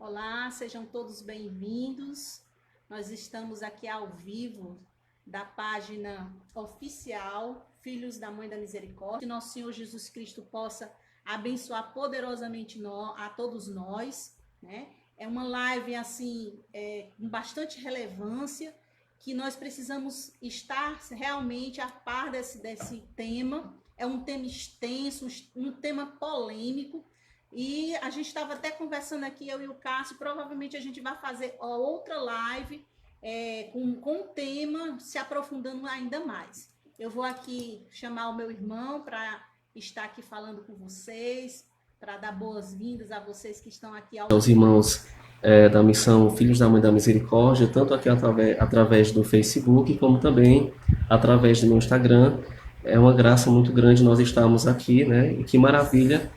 Olá, sejam todos bem-vindos. Nós estamos aqui ao vivo da página oficial Filhos da Mãe da Misericórdia. Que nosso Senhor Jesus Cristo possa abençoar poderosamente a todos nós, né? É uma live assim, com bastante relevância, que nós precisamos estar realmente a par desse tema. É um tema extenso, um tema polêmico. E a gente estava até conversando aqui, eu e o Cássio, provavelmente a gente vai fazer outra live com o tema, se aprofundando ainda mais. Eu vou aqui chamar o meu irmão para estar aqui falando com vocês, para dar boas-vindas a vocês que estão aqui. Aos irmãos da missão Filhos da Mãe da Misericórdia, tanto aqui através do Facebook, como também através do meu Instagram. É uma graça muito grande nós estarmos aqui, né? E que maravilha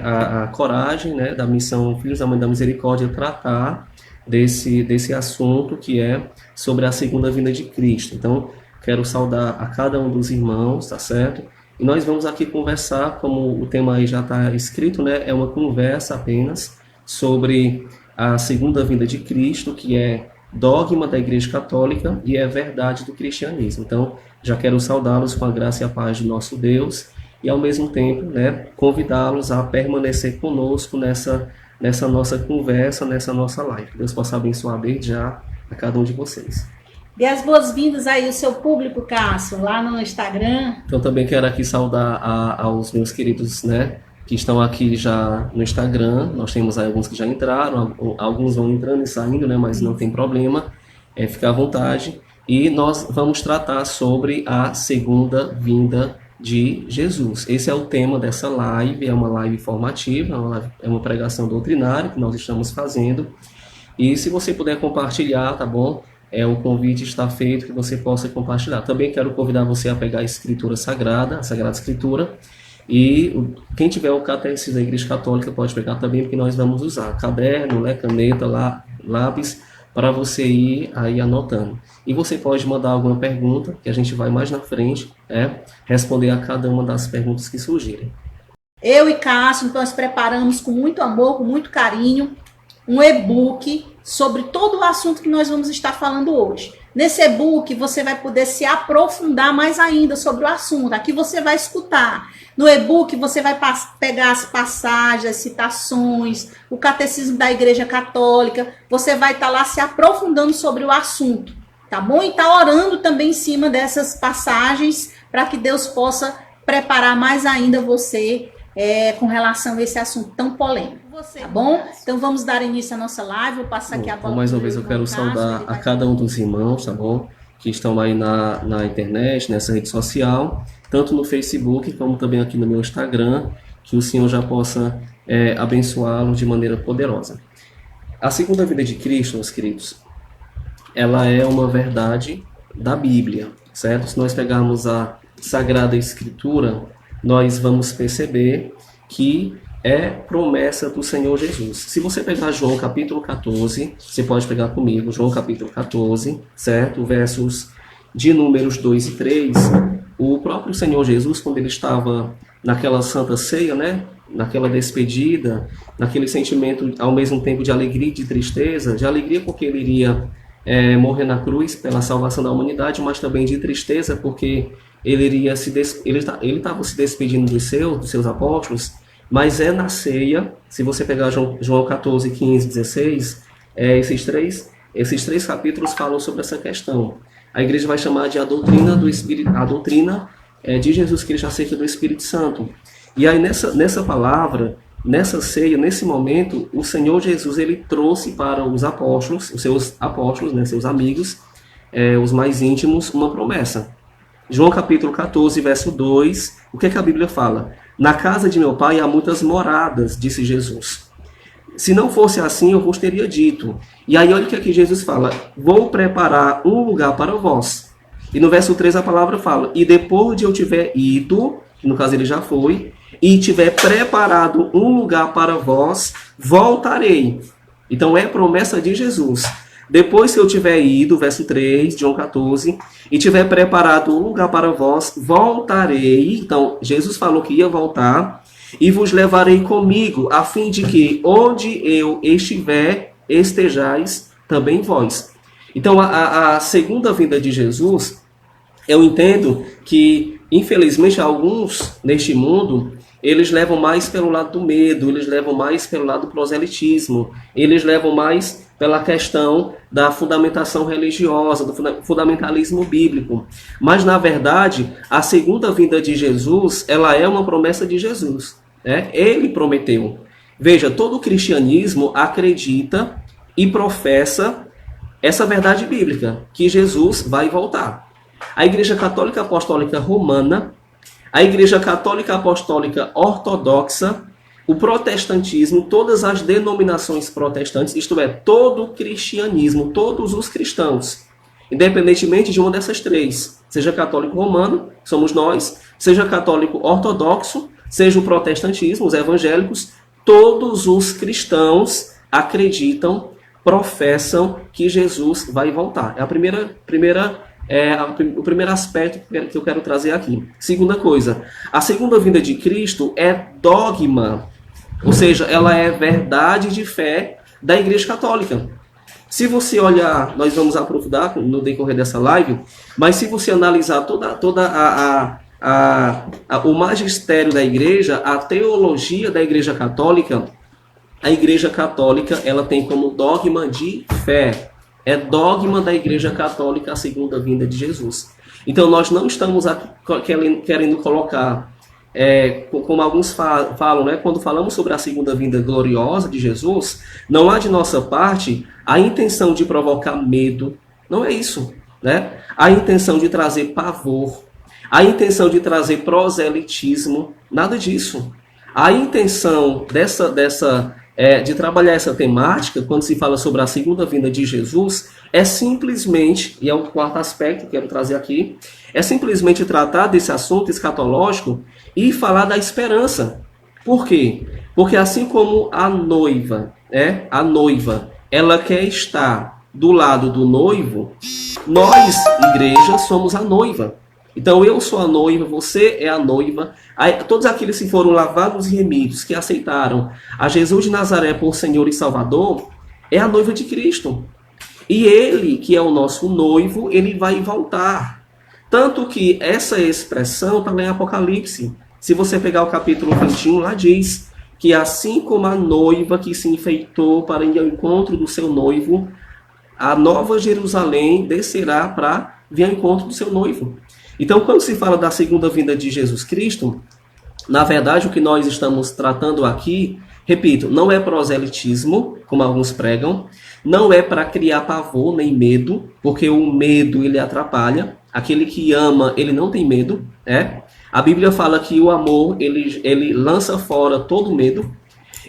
a coragem, né, da missão Filhos da Mãe da Misericórdia tratar desse assunto que é sobre a segunda vinda de Cristo. Então, quero saudar a cada um dos irmãos, tá certo? E nós vamos aqui conversar, como o tema aí já está escrito, né, é uma conversa apenas sobre a segunda vinda de Cristo, que é dogma da Igreja Católica e é verdade do cristianismo. Então, já quero saudá-los com a graça e a paz do nosso Deus, e ao mesmo tempo, né, convidá-los a permanecer conosco nessa nossa conversa, nessa nossa live. Deus possa abençoar desde já a cada um de vocês. Dê as boas-vindas aí ao seu público, Cássio, lá no Instagram. Então também quero aqui saudar aos meus queridos, né, que estão aqui já no Instagram. Nós temos aí alguns que já entraram, alguns vão entrando e saindo, né, mas não tem problema, fica à vontade. E nós vamos tratar sobre a segunda vinda de Jesus. Esse é o tema dessa live, é uma live formativa, é uma pregação doutrinária que nós estamos fazendo. E se você puder compartilhar, tá bom? O convite está feito que você possa compartilhar. Também quero convidar você a pegar a Escritura Sagrada, a Sagrada Escritura, e quem tiver o catecismo da Igreja Católica pode pegar também, porque nós vamos usar caderno, né, caneta, lápis, para você ir aí anotando. E você pode mandar alguma pergunta, que a gente vai mais na frente, responder a cada uma das perguntas que surgirem. Eu e Cássio, nós preparamos com muito amor, com muito carinho, um e-book sobre todo o assunto que nós vamos estar falando hoje. Nesse e-book você vai poder se aprofundar mais ainda sobre o assunto. Aqui você vai escutar. No e-book você vai pegar as passagens, as citações, o catecismo da Igreja Católica. Você vai estar lá se aprofundando sobre o assunto, tá bom? E tá orando também em cima dessas passagens para que Deus possa preparar mais ainda você com relação a esse assunto tão polêmico. Tá bom? Então vamos dar início à nossa live. Vou passar aqui a bola. Então, mais uma vez eu quero saudar a cada um dos irmãos, tá bom? Que estão aí na internet, nessa rede social, tanto no Facebook como também aqui no meu Instagram, que o Senhor já possa abençoá-los de maneira poderosa. A segunda vinda de Cristo, meus queridos, ela é uma verdade da Bíblia, certo? Se nós pegarmos a Sagrada Escritura, nós vamos perceber que é promessa do Senhor Jesus. Se você pegar João capítulo 14, você pode pegar comigo, João capítulo 14, certo? Versos de números 2 e 3, o próprio Senhor Jesus, quando ele estava naquela santa ceia, né? Naquela despedida, naquele sentimento ao mesmo tempo de alegria e de tristeza, de alegria porque ele iria morrer na cruz pela salvação da humanidade, mas também de tristeza porque ele estava se despedindo dos seus apóstolos. Mas na ceia, se você pegar João 14, 15, 16, esses três capítulos falam sobre essa questão. A igreja vai chamar de a doutrina do Espírito, a doutrina de Jesus Cristo acerca do Espírito Santo. E aí nessa palavra, nessa ceia, nesse momento, o Senhor Jesus ele trouxe para os apóstolos, os seus apóstolos, né, seus amigos, os mais íntimos, uma promessa. João capítulo 14, verso 2, o que a Bíblia fala? Na casa de meu pai há muitas moradas, disse Jesus. Se não fosse assim, eu vos teria dito. E aí olha o que aqui Jesus fala. Vou preparar um lugar para vós. E no verso 3 a palavra fala. E depois de eu tiver ido, que no caso ele já foi, e tiver preparado um lugar para vós, voltarei. Então é promessa de Jesus. Depois que eu tiver ido, verso 3, João 14, e tiver preparado um lugar para vós, voltarei. Então, Jesus falou que ia voltar, e vos levarei comigo, a fim de que onde eu estiver, estejais também vós. Então, a segunda vinda de Jesus, eu entendo que, infelizmente, alguns neste mundo, eles levam mais pelo lado do medo, eles levam mais pelo lado do proselitismo, eles levam mais pela questão da fundamentação religiosa, do fundamentalismo bíblico. Mas, na verdade, a segunda vinda de Jesus, ela é uma promessa de Jesus, né? Ele prometeu. Veja, todo o cristianismo acredita e professa essa verdade bíblica, que Jesus vai voltar. A Igreja Católica Apostólica Romana, a Igreja Católica Apostólica Ortodoxa, o protestantismo, todas as denominações protestantes, isto é, todo o cristianismo, todos os cristãos, independentemente de uma dessas três, seja católico romano, somos nós, seja católico ortodoxo, seja o protestantismo, os evangélicos, todos os cristãos acreditam, professam que Jesus vai voltar. É o primeiro aspecto que eu quero trazer aqui. Segunda coisa, a segunda vinda de Cristo é dogma, ou seja, ela é verdade de fé da Igreja Católica. Se você olhar, nós vamos aprofundar no decorrer dessa live, mas se você analisar toda o magistério da Igreja, a teologia da Igreja Católica, a Igreja Católica ela tem como dogma de fé. É dogma da Igreja Católica a segunda vinda de Jesus. Então nós não estamos aqui querendo colocar, como alguns falam, né, quando falamos sobre a segunda vinda gloriosa de Jesus, não há de nossa parte a intenção de provocar medo, não é isso, né? A intenção de trazer pavor, a intenção de trazer proselitismo, nada disso. A intenção de trabalhar essa temática, quando se fala sobre a segunda vinda de Jesus, é simplesmente, e é o quarto aspecto que eu quero trazer aqui, é simplesmente tratar desse assunto escatológico e falar da esperança. Por quê? Porque assim como a noiva, ela quer estar do lado do noivo, nós, igreja, somos a noiva. Então eu sou a noiva, você é a noiva. Todos aqueles que foram lavados e remidos, que aceitaram a Jesus de Nazaré por Senhor e Salvador, é a noiva de Cristo. E ele, que é o nosso noivo, ele vai voltar. Tanto que essa expressão está em Apocalipse. Se você pegar o capítulo 21, lá diz que assim como a noiva que se enfeitou para ir ao encontro do seu noivo, a nova Jerusalém descerá para vir ao encontro do seu noivo. Então, quando se fala da segunda vinda de Jesus Cristo, na verdade, o que nós estamos tratando aqui, repito, não é proselitismo, como alguns pregam, não é para criar pavor nem medo, porque o medo ele atrapalha. Aquele que ama, ele não tem medo, né? A Bíblia fala que o amor, ele lança fora todo medo.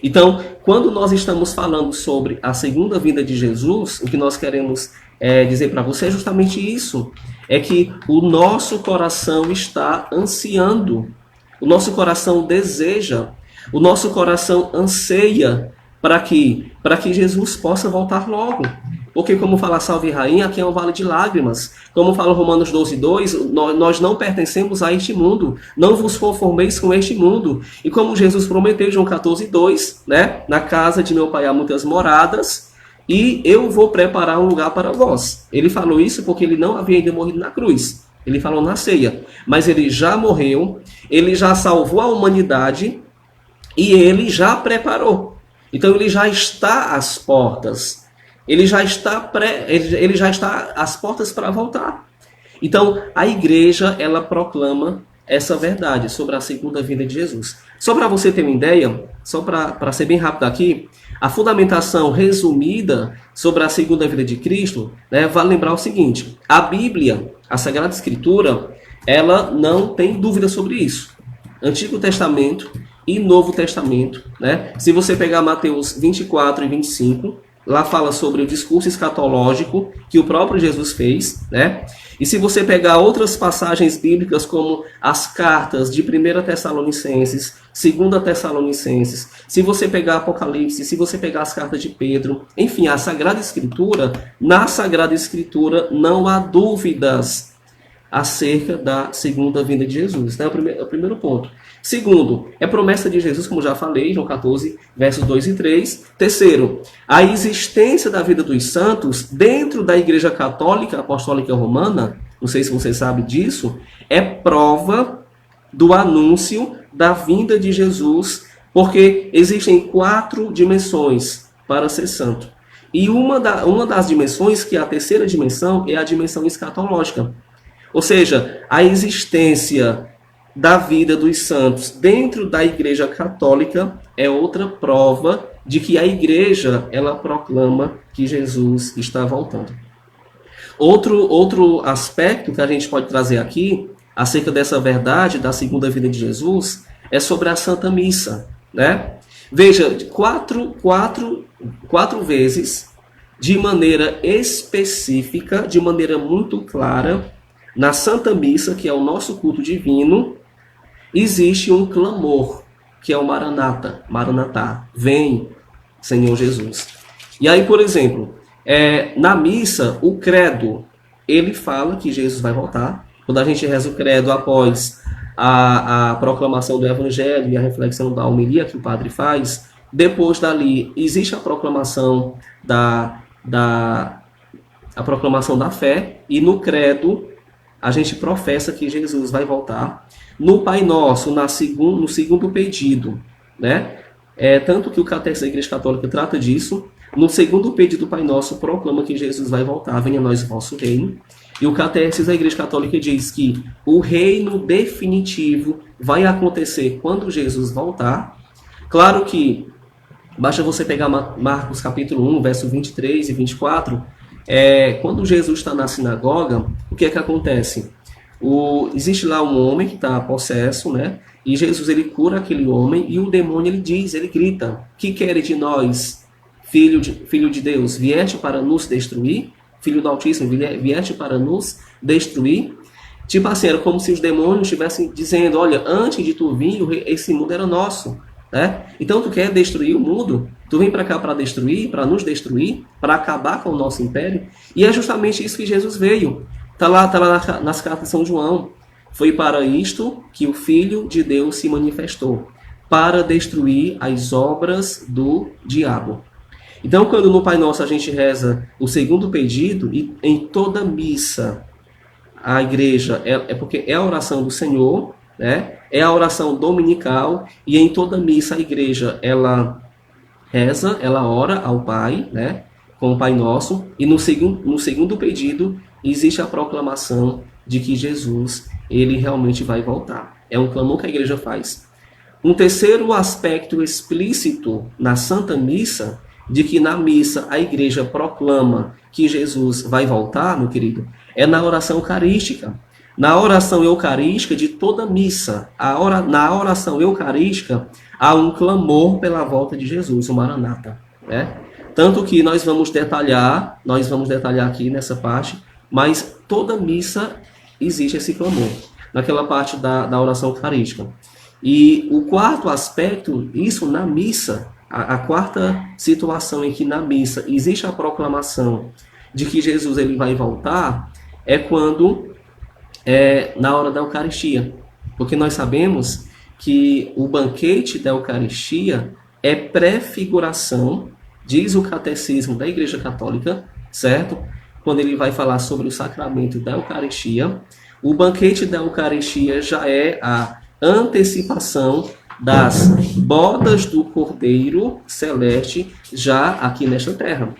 Então, quando nós estamos falando sobre a segunda vinda de Jesus, o que nós queremos dizer para você é justamente isso. É que o nosso coração está ansiando, o nosso coração deseja, o nosso coração anseia para que Jesus possa voltar logo. Porque como fala Salve Rainha, aqui é um vale de lágrimas. Como fala Romanos 12:2, nós não pertencemos a este mundo. Não vos conformeis com este mundo. E como Jesus prometeu, João 14:2, né? Na casa de meu pai há muitas moradas, e eu vou preparar um lugar para vós. Ele falou isso porque ele não havia ainda morrido na cruz. Ele falou na ceia. Mas ele já morreu, ele já salvou a humanidade e ele já preparou. Então ele já está às portas. Ele já está às portas para voltar. Então a igreja ela proclama essa verdade sobre a segunda vinda de Jesus. Só para você ter uma ideia, só para ser bem rápido aqui, a fundamentação resumida sobre a segunda vinda de Cristo, né, vale lembrar o seguinte: a Bíblia, a Sagrada Escritura, ela não tem dúvida sobre isso. Antigo Testamento e Novo Testamento, né? Se você pegar Mateus 24 e 25, lá fala sobre o discurso escatológico que o próprio Jesus fez, né? E se você pegar outras passagens bíblicas como as cartas de 1 Tessalonicenses, 2 Tessalonicenses, se você pegar Apocalipse, se você pegar as cartas de Pedro, enfim, a Sagrada Escritura, na Sagrada Escritura não há dúvidas acerca da segunda vinda de Jesus, né? É o primeiro ponto. Segundo, é promessa de Jesus, como já falei, João 14, versos 2 e 3. Terceiro, a existência da vida dos santos dentro da Igreja Católica Apostólica Romana, não sei se você sabe disso, é prova do anúncio da vinda de Jesus, porque existem 4 dimensões para ser santo. E uma das dimensões, que é a terceira dimensão, é a dimensão escatológica. Ou seja, a existência da vida dos santos dentro da Igreja Católica é outra prova de que a Igreja, ela proclama que Jesus está voltando. Outro aspecto que a gente pode trazer aqui, acerca dessa verdade da segunda vinda de Jesus, é sobre a Santa Missa, né? Veja, quatro vezes, de maneira específica, de maneira muito clara, na Santa Missa, que é o nosso culto divino, existe um clamor, que é o Maranata, Maranatá, vem, Senhor Jesus. E aí, por exemplo, na missa, o credo, ele fala que Jesus vai voltar. Quando a gente reza o credo após a proclamação do Evangelho e a reflexão da homilia que o padre faz, depois dali existe a proclamação a proclamação da fé, e no credo a gente professa que Jesus vai voltar. No Pai Nosso, no segundo pedido, né? Tanto que o Catecismo da Igreja Católica trata disso. No segundo pedido do Pai Nosso, proclama que Jesus vai voltar, venha a nós o vosso reino. E o Catecismo da Igreja Católica diz que o reino definitivo vai acontecer quando Jesus voltar. Claro que basta você pegar Marcos capítulo 1, verso 23 e 24. Quando Jesus está na sinagoga, o que é que acontece? Existe lá um homem que está possesso, né? E Jesus, ele cura aquele homem, e o demônio, ele grita: que queres de nós, filho de Deus? Vieste para nos destruir? Filho do Altíssimo, vieste para nos destruir? Tipo assim, era como se os demônios estivessem dizendo: olha, antes de tu vir, esse mundo era nosso, né? Então tu quer destruir o mundo? Tu vem para cá para destruir, para nos destruir, para acabar com o nosso império? E é justamente isso que Jesus veio. Está lá nas cartas de São João. Foi para isto que o Filho de Deus se manifestou, para destruir as obras do diabo. Então, quando no Pai Nosso a gente reza o segundo pedido, e em toda missa a igreja, porque é a oração do Senhor, né? É a oração dominical, e em toda missa a igreja, ela reza, ela ora ao Pai, né? Com o Pai Nosso, e no segundo pedido existe a proclamação de que Jesus, ele realmente vai voltar. É um clamor que a igreja faz. Um terceiro aspecto explícito na Santa Missa, de que na missa a igreja proclama que Jesus vai voltar, meu querido, é na oração eucarística. Na oração eucarística de toda missa, na oração eucarística, há um clamor pela volta de Jesus, o Maranata, né? Tanto que nós vamos detalhar aqui nessa parte, mas toda missa existe esse clamor, naquela parte da oração eucarística. E o quarto aspecto, isso na missa, a quarta situação em que na missa existe a proclamação de que Jesus ele vai voltar, é quando na hora da Eucaristia. Porque nós sabemos que o banquete da Eucaristia é prefiguração, diz o Catecismo da Igreja Católica, certo? Quando ele vai falar sobre o sacramento da Eucaristia, o banquete da Eucaristia já é a antecipação das bodas do Cordeiro Celeste já aqui nesta terra.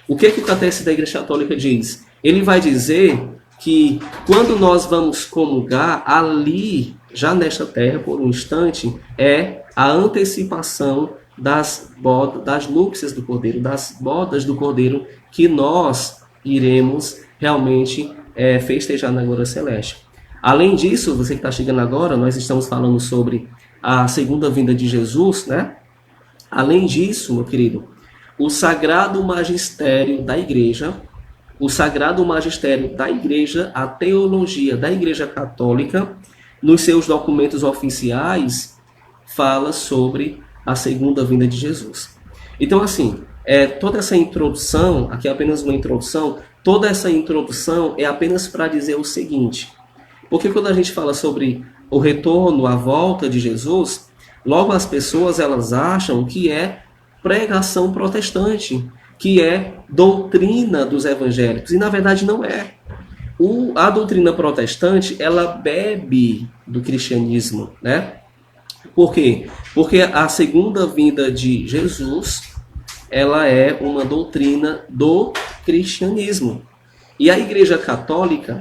O que o Catecismo da Igreja Católica diz? Ele vai dizer que quando nós vamos comungar, ali, já nesta terra, por um instante, é a antecipação das núpcias do Cordeiro, das bodas do Cordeiro, que nós iremos realmente festejar na glória celeste. Além disso, você que está chegando agora, nós estamos falando sobre a segunda vinda de Jesus, né? Além disso, meu querido, o sagrado magistério da igreja, a teologia da Igreja Católica, nos seus documentos oficiais, fala sobre a segunda vinda de Jesus. Então, assim, toda essa introdução, aqui é apenas uma introdução, toda essa introdução é apenas para dizer o seguinte: porque quando a gente fala sobre o retorno, a volta de Jesus, logo as pessoas elas acham que é pregação protestante, que é doutrina dos evangélicos, e na verdade não é. A doutrina protestante, ela bebe do cristianismo, né? Por quê? Porque a segunda vinda de Jesus, ela é uma doutrina do cristianismo. E a Igreja Católica,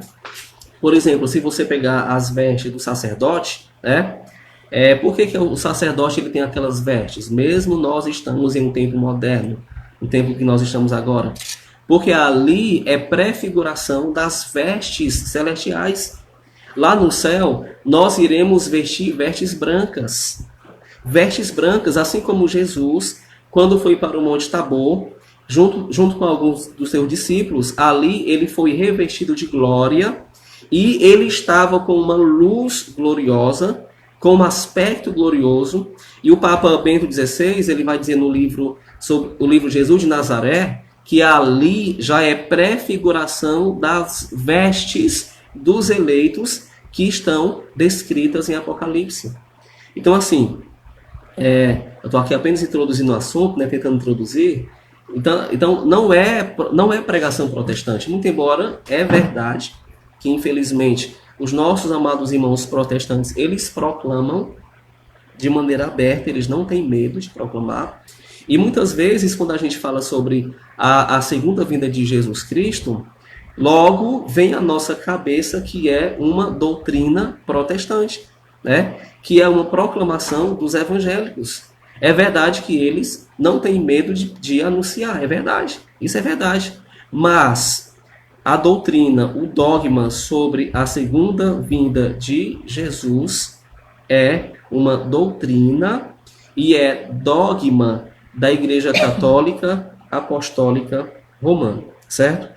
por exemplo, se você pegar as vestes do sacerdote, né? Por que o sacerdote ele tem aquelas vestes? Mesmo nós estamos em um tempo moderno, no tempo que nós estamos agora. Porque ali é prefiguração das vestes celestiais. Lá no céu, nós iremos vestir vestes brancas. Vestes brancas, assim como Jesus, quando foi para o Monte Tabor, junto com alguns dos seus discípulos, ali ele foi revestido de glória e ele estava com uma luz gloriosa, com um aspecto glorioso. E o Papa Bento XVI, ele vai dizer no livro sobre o livro Jesus de Nazaré, que ali já é prefiguração das vestes dos eleitos que estão descritas em Apocalipse. Então, assim, eu estou aqui apenas introduzindo o assunto, né, tentando introduzir. Então não é pregação protestante, muito embora é verdade que, infelizmente, os nossos amados irmãos protestantes, eles proclamam de maneira aberta, eles não têm medo de proclamar. E muitas vezes, quando a gente fala sobre a segunda vinda de Jesus Cristo, logo vem à nossa cabeça que é uma doutrina protestante, né? Que é uma proclamação dos evangélicos. É verdade que eles não têm medo de anunciar, é verdade, isso é verdade. Mas a doutrina, o dogma sobre a segunda vinda de Jesus é uma doutrina e é dogma da Igreja Católica Apostólica Romana, certo?